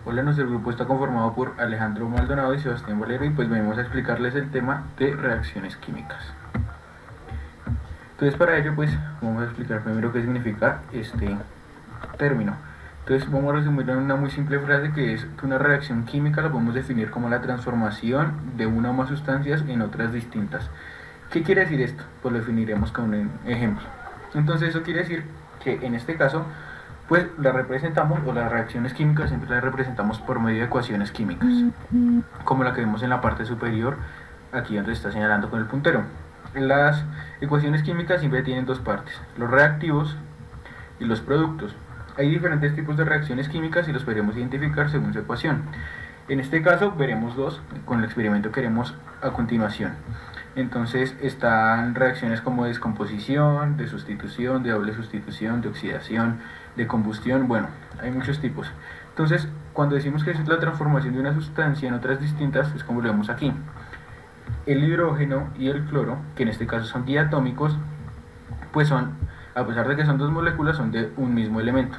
Hola, nuestro grupo está conformado por Alejandro Maldonado y Sebastián Valero y pues venimos a explicarles el tema de reacciones químicas. Entonces para ello pues vamos a explicar primero qué significa este término. Entonces vamos a resumirlo en una muy simple frase que es que una reacción química la podemos definir como la transformación de una o más sustancias en otras distintas. ¿Qué quiere decir esto? Pues lo definiremos con un ejemplo. Entonces eso quiere decir que en este caso pues la representamos, o las reacciones químicas siempre las representamos por medio de ecuaciones químicas, como la que vemos en la parte superior, aquí donde está señalando con el puntero. Las ecuaciones químicas siempre tienen dos partes, los reactivos y los productos. Hay diferentes tipos de reacciones químicas y los podremos identificar según su ecuación. En este caso veremos dos con el experimento que haremos a continuación. Entonces están reacciones como descomposición, de sustitución, de doble sustitución, de oxidación, de combustión, bueno, hay muchos tipos. Entonces, cuando decimos que es la transformación de una sustancia en otras distintas, es como lo vemos aquí. El hidrógeno y el cloro, que en este caso son diatómicos, pues son, a pesar de que son dos moléculas, son de un mismo elemento.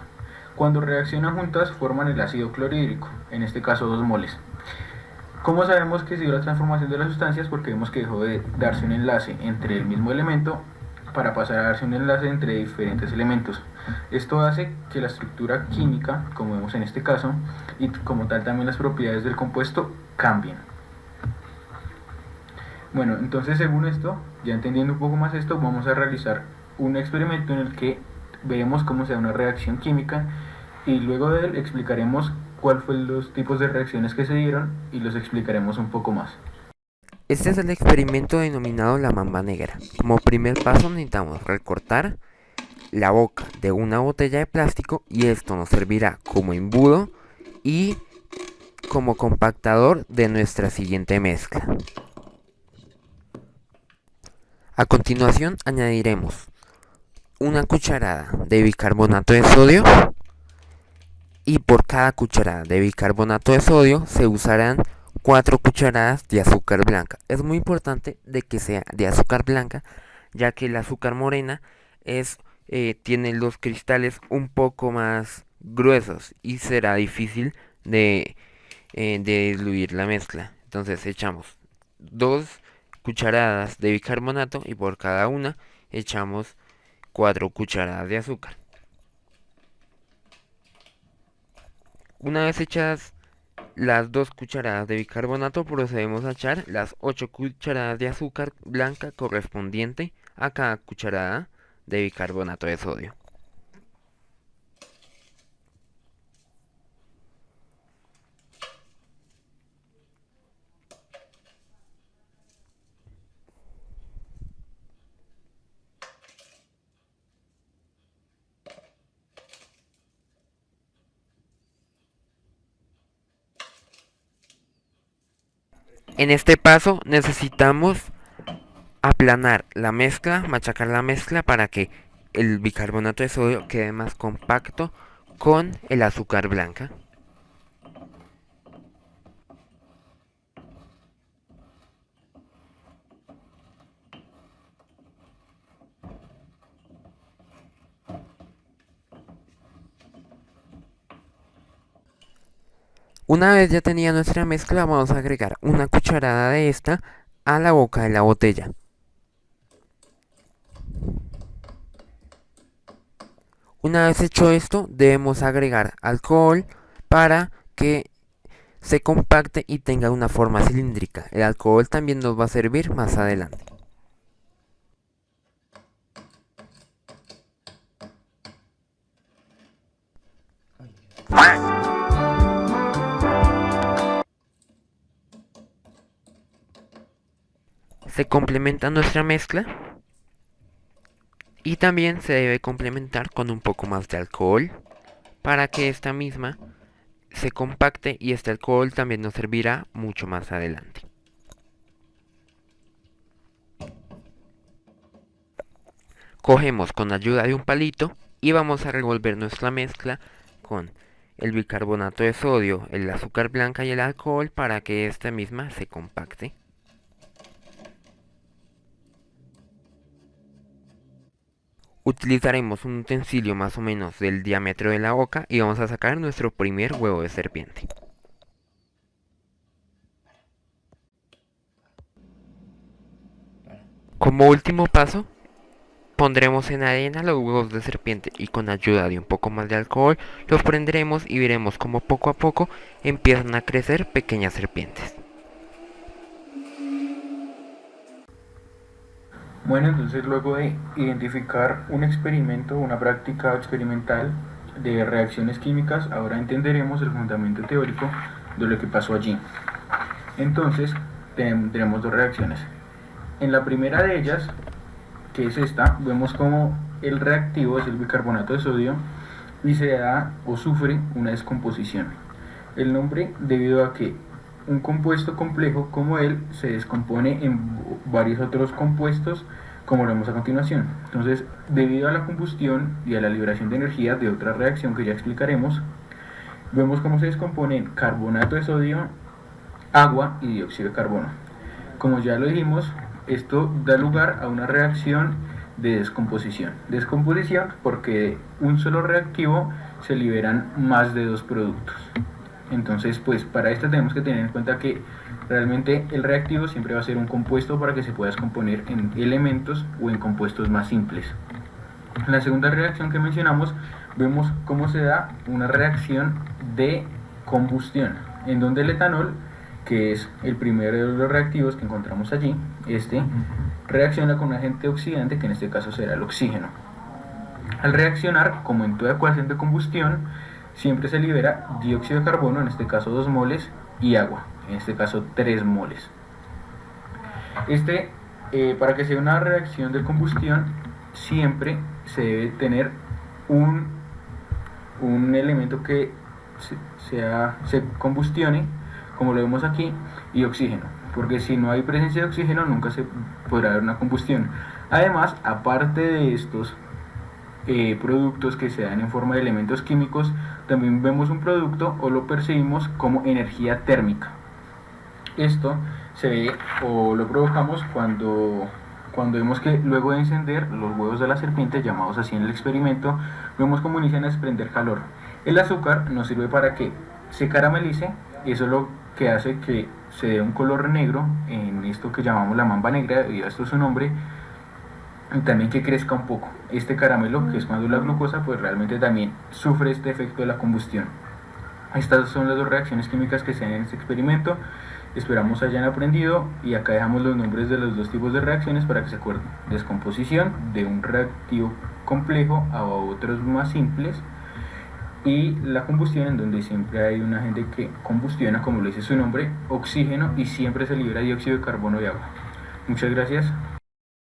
Cuando reaccionan juntas forman el ácido clorhídrico, en este caso 2 moles. ¿Cómo sabemos que se dio la transformación de las sustancias? Porque vemos que dejó de darse un enlace entre el mismo elemento para pasar a darse un enlace entre diferentes elementos. Esto hace que la estructura química, como vemos en este caso, y como tal también las propiedades del compuesto cambien. Bueno, entonces según esto, ya entendiendo un poco más esto, vamos a realizar un experimento en el que veremos cómo se da una reacción química y luego de él explicaremos cuáles fueron los tipos de reacciones que se dieron y los explicaremos un poco más. Este es el experimento denominado la mamba negra. Como primer paso necesitamos recortar la boca de una botella de plástico y esto nos servirá como embudo y como compactador de nuestra siguiente mezcla. A continuación añadiremos una cucharada de bicarbonato de sodio y por cada cucharada de bicarbonato de sodio se usarán 4 cucharadas de azúcar blanca. Es muy importante de que sea de azúcar blanca, ya que el azúcar morena es, tiene los cristales un poco más gruesos y será difícil de diluir la mezcla. Entonces echamos 2 cucharadas de bicarbonato y por cada una echamos 4 cucharadas de azúcar. Una vez hechas las 2 cucharadas de bicarbonato, procedemos a echar las 8 cucharadas de azúcar blanca correspondiente a cada cucharada de bicarbonato de sodio. En este paso necesitamos aplanar la mezcla, machacar la mezcla para que el bicarbonato de sodio quede más compacto con el azúcar blanca. Una vez ya tenía nuestra mezcla, vamos a agregar una cucharada de esta a la boca de la botella. Una vez hecho esto, debemos agregar alcohol para que se compacte y tenga una forma cilíndrica. El alcohol también nos va a servir más adelante. Se complementa nuestra mezcla y también se debe complementar con un poco más de alcohol para que esta misma se compacte y este alcohol también nos servirá mucho más adelante. Cogemos con ayuda de un palito y vamos a revolver nuestra mezcla con el bicarbonato de sodio, el azúcar blanca y el alcohol para que esta misma se compacte. Utilizaremos un utensilio más o menos del diámetro de la boca y vamos a sacar nuestro primer huevo de serpiente. Como último paso, pondremos en arena los huevos de serpiente y con ayuda de un poco más de alcohol los prenderemos y veremos cómo poco a poco empiezan a crecer pequeñas serpientes. Bueno, entonces luego de identificar un experimento, una práctica experimental de reacciones químicas, ahora entenderemos el fundamento teórico de lo que pasó allí. Entonces, tenemos dos reacciones. En la primera de ellas, que es esta, vemos como el reactivo es el bicarbonato de sodio y se da o sufre una descomposición. El nombre debido a que un compuesto complejo como él se descompone en varios otros compuestos, como lo vemos a continuación. Entonces, debido a la combustión y a la liberación de energía de otra reacción que ya explicaremos, vemos cómo se descomponen carbonato de sodio, agua y dióxido de carbono. Como ya lo dijimos, esto da lugar a una reacción de descomposición. Descomposición porque de un solo reactivo se liberan más de dos productos. Entonces, pues para esto tenemos que tener en cuenta que realmente el reactivo siempre va a ser un compuesto para que se pueda descomponer en elementos o en compuestos más simples. En la segunda reacción que mencionamos, vemos cómo se da una reacción de combustión, en donde el etanol, que es el primero de los reactivos que encontramos allí, reacciona con un agente oxidante que en este caso será el oxígeno. Al reaccionar, como en toda ecuación de combustión, siempre se libera dióxido de carbono, en este caso 2 moles, y agua, en este caso 3 moles. Para que sea una reacción de combustión, siempre se debe tener un elemento que se combustione, como lo vemos aquí, y oxígeno, porque si no hay presencia de oxígeno nunca se podrá haber una combustión. Además, aparte de estos productos que se dan en forma de elementos químicos, también vemos un producto o lo percibimos como energía térmica. Esto se ve o lo provocamos cuando vemos que luego de encender los huevos de la serpiente, llamados así en el experimento, vemos cómo inician a desprender calor. El azúcar nos sirve para que se caramelice, y eso es lo que hace que se dé un color negro en esto que llamamos la mamba negra, y esto es su nombre, y también que crezca un poco. Este caramelo, que es cuando la glucosa, pues realmente también sufre este efecto de la combustión. Estas son las dos reacciones químicas que se dan en este experimento. Esperamos hayan aprendido, y acá dejamos los nombres de los dos tipos de reacciones para que se acuerden. Descomposición de un reactivo complejo a otros más simples, y la combustión, en donde siempre hay un agente que combustiona, como lo dice su nombre, oxígeno, y siempre se libera dióxido de carbono y agua. Muchas gracias.